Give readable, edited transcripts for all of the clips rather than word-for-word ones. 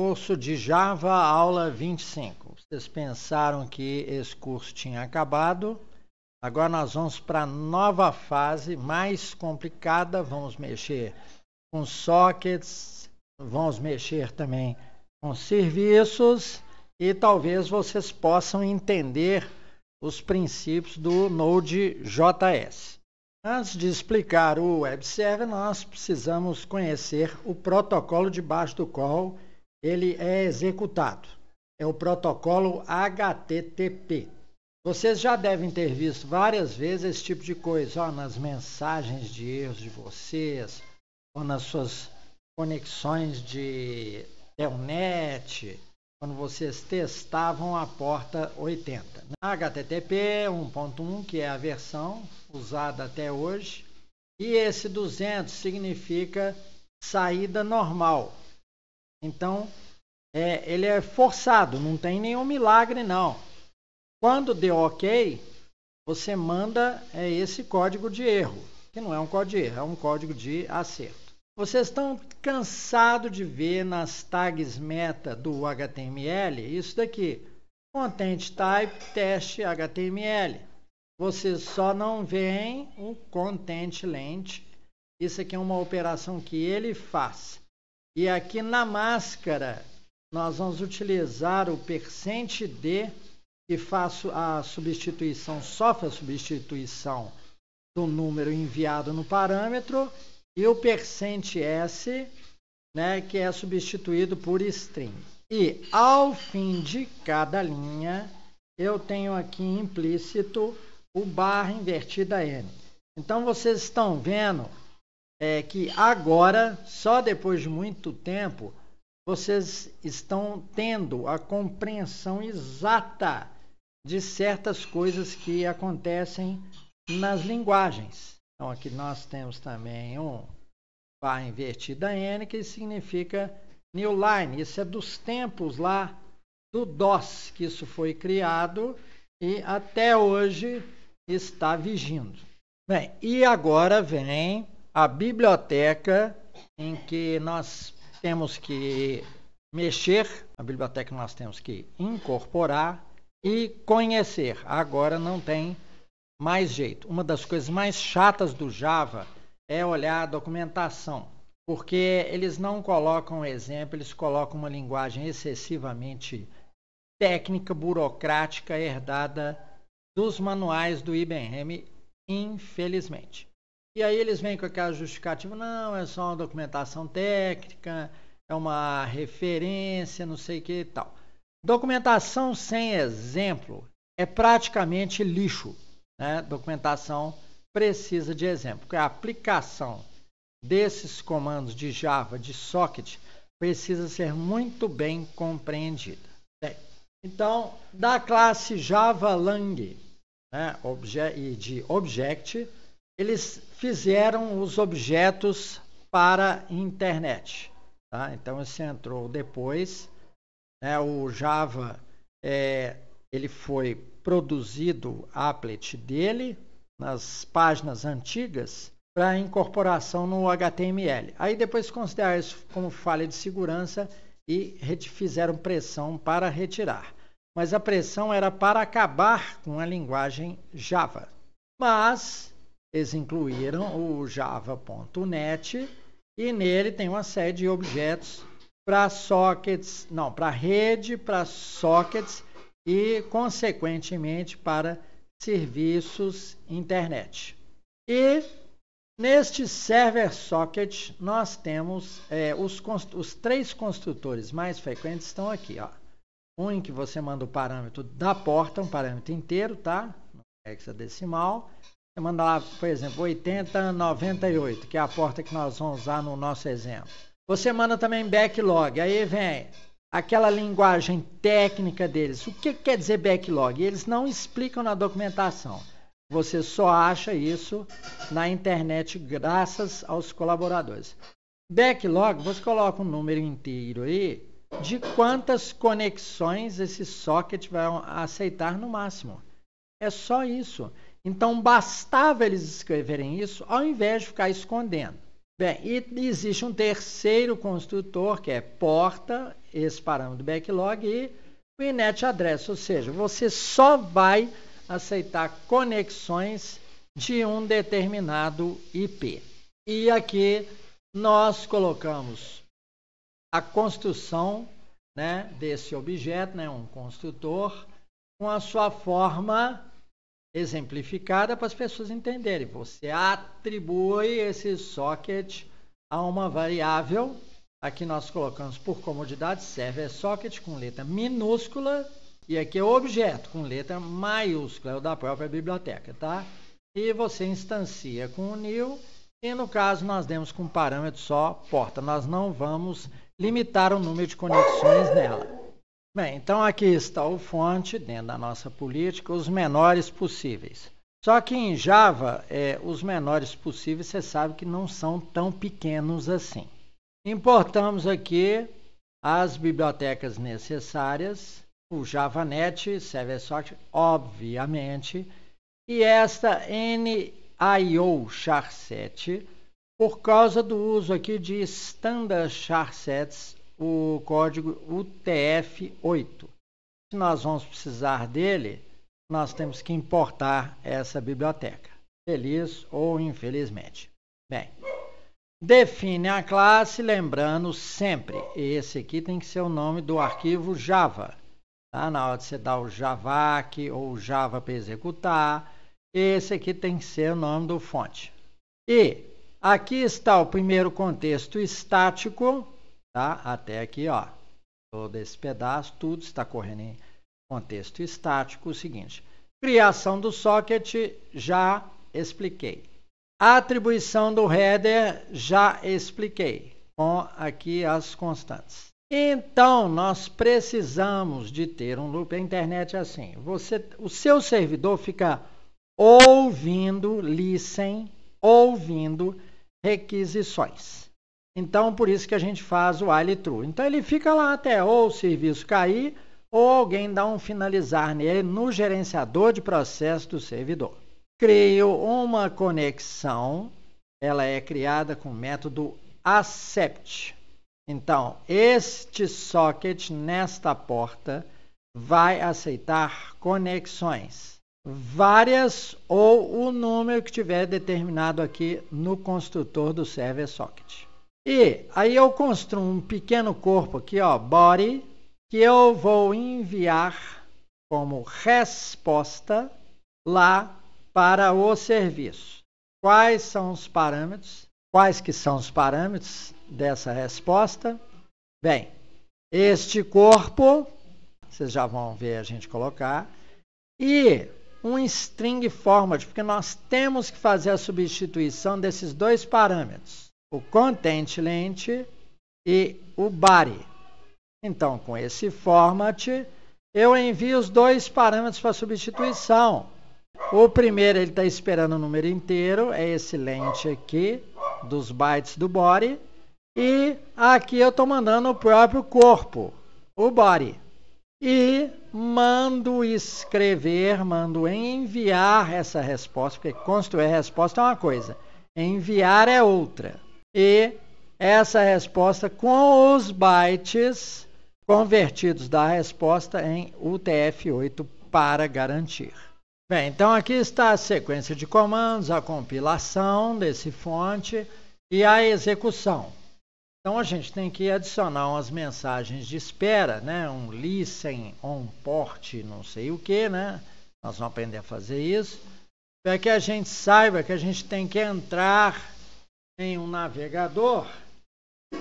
Curso de Java, aula 25. Vocês pensaram que esse curso tinha acabado. Agora nós vamos para a nova fase, mais complicada. Vamos mexer com sockets, vamos mexer também com serviços e talvez vocês possam entender os princípios do Node.js. Antes de explicar o Web Server, nós precisamos conhecer o protocolo debaixo do qual ele é executado. É o protocolo HTTP. Vocês já devem ter visto várias vezes esse tipo de coisa, nas mensagens de erros de vocês, ou nas suas conexões de telnet, quando vocês testavam a porta 80. Na HTTP 1.1, que é a versão usada até hoje, e esse 200 significa saída normal. Então, ele é forçado, não tem nenhum milagre não. Quando deu OK, você manda esse código de erro, que não é um código de erro, é um código de acerto. Vocês estão cansados de ver nas tags meta do HTML isso daqui, content type teste HTML. Vocês só não veem o content length. Isso aqui é uma operação que ele faz. E aqui na máscara, nós vamos utilizar o %d, que faz a substituição, sofre a substituição do número enviado no parâmetro, e o %s, que é substituído por string. E ao fim de cada linha, eu tenho aqui implícito o barra invertida n. Então, vocês estão vendo que agora, só depois de muito tempo, vocês estão tendo a compreensão exata de certas coisas que acontecem nas linguagens. Então, aqui nós temos também um barra invertida n, que significa new line. Isso é dos tempos lá do DOS, que isso foi criado e até hoje está vigindo. Bem, e agora vem a biblioteca em que nós temos que mexer, a biblioteca nós temos que incorporar e conhecer. Agora não tem mais jeito. Uma das coisas mais chatas do Java é olhar a documentação, porque eles não colocam exemplo, eles colocam uma linguagem excessivamente técnica, burocrática, herdada dos manuais do IBM, infelizmente. E aí eles vêm com aquela justificativa, não, é só uma documentação técnica, é uma referência, não sei o que e tal. Documentação sem exemplo é praticamente lixo, Documentação precisa de exemplo, porque a aplicação desses comandos de Java, de socket, precisa ser muito bem compreendida. Então, da classe JavaLang, e de Object, eles fizeram os objetos para internet. Então, isso entrou depois. O Java, ele foi produzido, applet dele, nas páginas antigas, para incorporação no HTML. Aí depois consideraram isso como falha de segurança e fizeram pressão para retirar. Mas a pressão era para acabar com a linguagem Java. Mas eles incluíram o java.net e nele tem uma série de objetos para sockets, para rede, para sockets e, consequentemente, para serviços internet. E neste server socket nós temos os três construtores mais frequentes estão aqui, Um em que você manda o parâmetro da porta, um parâmetro inteiro, no hexadecimal. Você manda lá, por exemplo, 8098, que é a porta que nós vamos usar no nosso exemplo. Você manda também backlog, aí vem aquela linguagem técnica deles. O que quer dizer backlog? Eles não explicam na documentação. Você só acha isso na internet graças aos colaboradores. Backlog, você coloca um número inteiro aí de quantas conexões esse socket vai aceitar no máximo. É só isso. Então, bastava eles escreverem isso ao invés de ficar escondendo. Bem, e existe um terceiro construtor, que é porta, esse parâmetro do backlog, e o init address, ou seja, você só vai aceitar conexões de um determinado IP. E aqui nós colocamos a construção, né, desse objeto, né, um construtor, com a sua forma exemplificada para as pessoas entenderem. Você atribui esse socket a uma variável. Aqui nós colocamos por comodidade server socket com letra minúscula e aqui é o objeto com letra maiúscula, é o da própria biblioteca, tá? E você instancia com o new e no caso nós demos com parâmetro só porta. Nós não vamos limitar o número de conexões nela. Bem, então aqui está o fonte, dentro da nossa política, os menores possíveis. Só que em Java, os menores possíveis, você sabe que não são tão pequenos assim. Importamos aqui as bibliotecas necessárias, o JavaNet, Server Socket, obviamente, e esta NIO char7, por causa do uso aqui de Standard Char7, o código UTF-8. Se nós vamos precisar dele, nós temos que importar essa biblioteca, feliz ou infelizmente. Bem, define a classe, lembrando sempre, esse aqui tem que ser o nome do arquivo Java. Tá? Na hora de você dar o javac ou Java para executar, esse aqui tem que ser o nome do fonte. E aqui está o primeiro contexto estático, tá? Até aqui, ó, todo esse pedaço, tudo está correndo em contexto estático. O seguinte, criação do socket, já expliquei. Atribuição do header, já expliquei, com aqui as constantes. Então, nós precisamos de ter um loop. A internet é assim, o seu servidor fica ouvindo, ouvindo requisições. Então, por isso que a gente faz o while true. Então, ele fica lá até ou o serviço cair ou alguém dá um finalizar nele no gerenciador de processo do servidor. Crio uma conexão, ela é criada com o método accept. Então, este socket nesta porta vai aceitar conexões, várias ou o número que tiver determinado aqui no construtor do server socket. E aí eu construo um pequeno corpo aqui, ó, body, que eu vou enviar como resposta lá para o serviço. Quais são os parâmetros? Quais que são os parâmetros dessa resposta? Bem, este corpo, vocês já vão ver a gente colocar, e um string format, porque nós temos que fazer a substituição desses dois parâmetros, o content length e o body. Então, com esse format, eu envio os dois parâmetros para substituição. O primeiro, ele está esperando o número inteiro, é esse length aqui, dos bytes do body. E aqui eu estou mandando o próprio corpo, o body. E mando escrever, mando enviar essa resposta, porque construir a resposta é uma coisa, enviar é outra. E essa resposta com os bytes convertidos da resposta em UTF-8 para garantir. Bem, então aqui está a sequência de comandos, a compilação desse fonte e a execução. Então a gente tem que adicionar umas mensagens de espera, né? Um listen, on port, não sei o que, né? Nós vamos aprender a fazer isso, para que a gente saiba que a gente tem que entrar em um navegador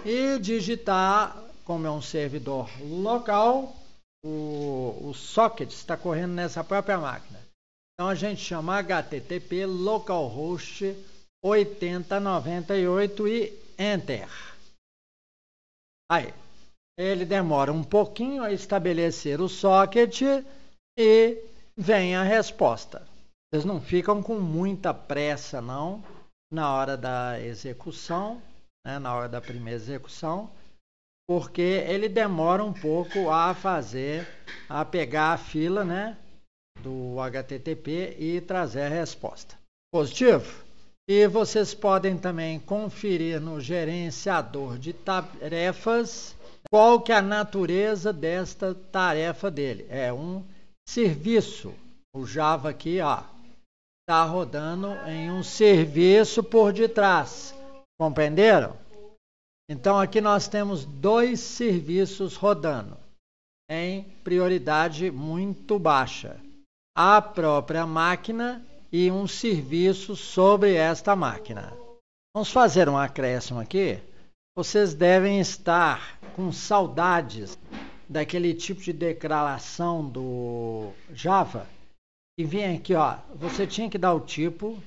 e digitar, como é um servidor local, o socket está correndo nessa própria máquina. Então a gente chama http localhost 8098 e enter. Aí, ele demora um pouquinho a estabelecer o socket e vem a resposta. Vocês não ficam com muita pressa não na hora da execução, né, na hora da primeira execução, porque ele demora um pouco a pegar a fila, né, do HTTP e trazer a resposta. Positivo? E vocês podem também conferir no gerenciador de tarefas qual que é a natureza desta tarefa dele. É um serviço. O Java aqui, ó, está rodando em um serviço por detrás. Compreenderam? Então aqui nós temos 2 serviços rodando em prioridade muito baixa. A própria máquina e um serviço sobre esta máquina. Vamos fazer um acréscimo aqui. Vocês devem estar com saudades daquele tipo de declaração do Java. E vem aqui, ó, você tinha que dar o tipo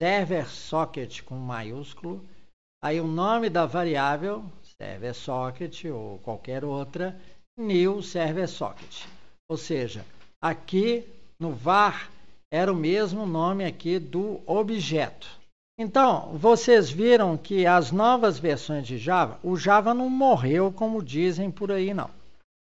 server socket com maiúsculo, aí o nome da variável server socket ou qualquer outra, new server socket. Ou seja, aqui no var era o mesmo nome aqui do objeto. Então, vocês viram que as novas versões de Java, o Java não morreu como dizem por aí, não.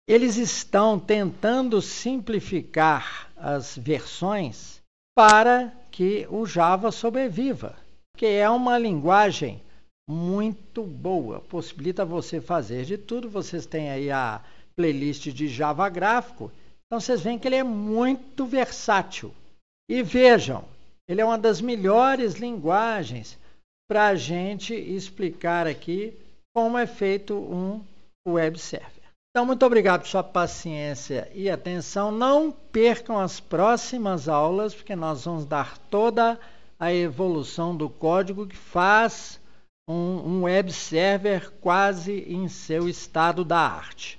Eles estão tentando simplificar as versões para que o Java sobreviva, que é uma linguagem muito boa, possibilita você fazer de tudo. Vocês têm aí a playlist de Java gráfico, então vocês veem que ele é muito versátil. E vejam, ele é uma das melhores linguagens para a gente explicar aqui como é feito um web server. Então, muito obrigado por sua paciência e atenção. Não percam as próximas aulas, porque nós vamos dar toda a evolução do código que faz um web server quase em seu estado da arte.